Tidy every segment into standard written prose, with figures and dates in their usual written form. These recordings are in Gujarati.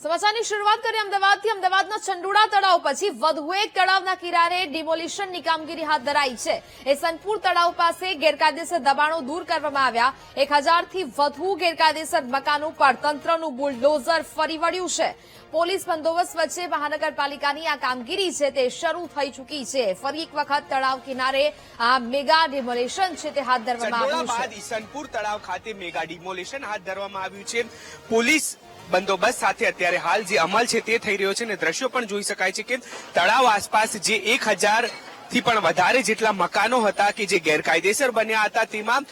સમાચારની શરૂઆત કરીએ અમદાવાદથી। અમદાવાદના ચંડોળા તળાવ પછી વધુ એક તળાવના કિનારે ડિમોલિશનની કામગીરી હાથ ધરાઈ છે। એસનપુર તળાવ પાસે ગેરકાયદેસર દબાણો દૂર કરવામાં આવ્યા। 1000થી વધુ ગેરકાયદેસર મકાનો પર તંત્રનું બુલડોઝર ફરી વળ્યું છે। પોલીસ બંદોબસ્ત વચ્ચે મહાનગરપાલિકાની આ કામગીરી છે તે શરૂ થઈ ચૂકી છે। ફરી એક વખત તળાવ કિનારે આ મેગા ડિમોલિશન છે તે હાથ ધરવામાં આવ્યું છે। ઈસનપુર તળાવ ખાતે મેગા ડિમોલિશન હાથ ધરવામાં આવ્યું છે। પોલીસ બંદોબસ્ત સાથે અત્યારે હાલ જે અમલ છે તે થઈ રહ્યો છે અને દ્રશ્યો પણ જોઈ શકાય છે કે તળાવ આસપાસ જે 1000 થી પણ વધારે જેટલા મકાનો હતા કે જે ગેરકાયદેસર બન્યા હતા તેમાં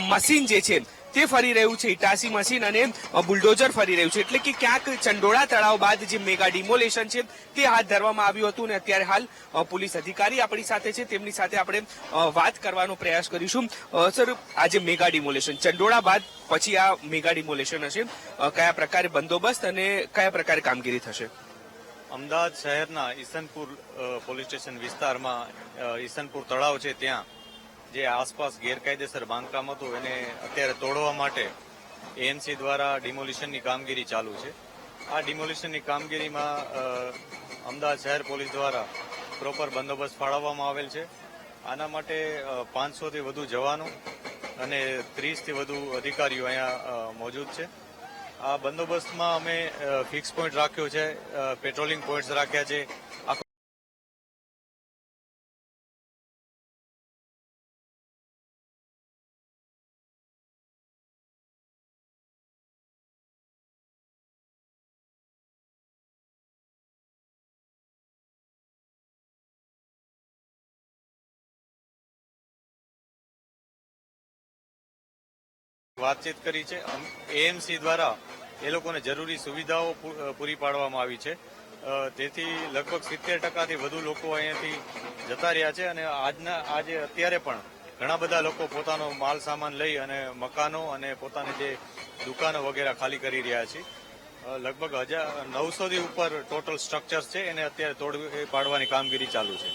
મશીન જે છે તે ફરી રહ્યું છે। ઇટાસી મશીન અને બુલડોઝર ફરી રહ્યું છે, એટલે કે ક્યાંક ચંડોળા તળાવ બાદ જે મેગા ડિમોલેશન છે તે હાથ ધરવામાં આવ્યું હતું અને અત્યારે હાલ પોલીસ અધિકારી આપણી સાથે છે, તેમની સાથે આપણે વાત કરવાનો પ્રયાસ કરીશું। સર, આ જે મેગા ડિમોલેશન ચંડોળા બાદ પછી આ મેગા ડિમોલેશન હશે, કયા પ્રકારે બંદોબસ્ત અને કયા પ્રકારે કામગીરી થશે? અમદાવાદ શહેરના ઈસનપુર પોલીસ સ્ટેશન વિસ્તારમાં ઈસનપુર તળાવ છે ત્યાં જે આસપાસ ગેરકાયદેસર બાંધકામ હતું એને અત્યારે તોડવા માટે એએમસી દ્વારા ડિમોલિશનની કામગીરી ચાલુ છે। આ ડિમોલિશનની કામગીરીમાં અમદાવાદ શહેર પોલીસ દ્વારા પ્રોપર બંદોબસ્ત ફાળવવામાં આવેલ છે। આના માટે 500થી વધુ જવાનો અને 30થી વધુ અધિકારીઓ અહીંયા મોજૂદ છે। આ બંદોબસ્તમાં અમે ફિક્સ પોઈન્ટ રાખ્યો છે, પેટ્રોલિંગ પોઈન્ટ્સ રાખ્યા છે। વાતચીત કરી છે એએમસી દ્વારા, એ લોકોને જરૂરી સુવિધાઓ પૂરી પાડવામાં આવી છે, તેથી લગભગ 70%થી વધુ લોકો અહીંયાથી જતા રહ્યા છે અને આજે અત્યારે પણ ઘણા બધા લોકો પોતાનો માલ સામાન લઈ અને મકાનો અને પોતાની જે દુકાનો વગેરે ખાલી કરી રહ્યા છે। લગભગ 900થી ઉપર ટોટલ સ્ટ્રક્ચર્સ છે એને અત્યારે તોડી પાડવાની કામગીરી ચાલુ છે।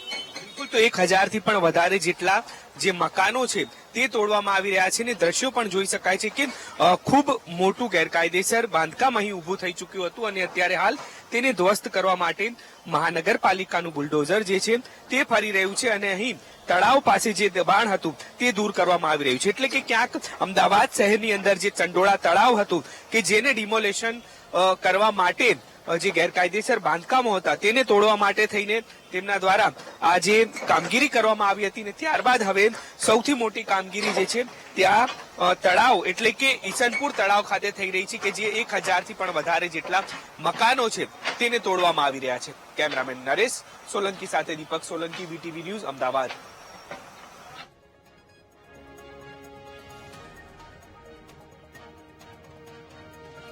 બિલકુલ, તો 1000 થી પણ વધારે જેટલા જે મકાનો છે તે તોડવામાં આવી રહ્યા છે અને દ્રશ્યો પણ જોઈ શકાય છે કે ખૂબ મોટું ગેરકાયદેસર બાંધકામ અહીં ઉભું થઈ ચૂક્યું હતું અને અત્યારે હાલ તેને ધ્વસ્ત કરવા માટે મહાનગરપાલિકાનું બુલડોઝર જે છે તે ફરી રહ્યું છે અને અહીં તળાવ પાસે જે દબાણ હતું તે દૂર કરવામાં આવી રહ્યું છે। એટલે કે ક્યાંક અમદાવાદ શહેરની અંદર જે ચંડોળા તળાવ હતું કે જેને ડિમોલેશન કરવા માટે જે ગેરકાયદેસર બાંધકામો હતા તેને તોડવા માટે થઈને તેમના દ્વારા આ જે કામગીરી કરવામાં આવી હતી ને ત્યારબાદ હવે સૌથી મોટી કામગીરી જે છે ત્યાં તળાવ એટલે કે ઈસનપુર તળાવ ખાતે થઈ રહી છે કે જે 1000 થી પણ વધારે જેટલા મકાનો છે તેને તોડવામાં આવી રહ્યા છે। કેમેરામેન નરેશ સોલંકી સાથે દીપક સોલંકી, વીટીવી ન્યૂઝ, અમદાવાદ।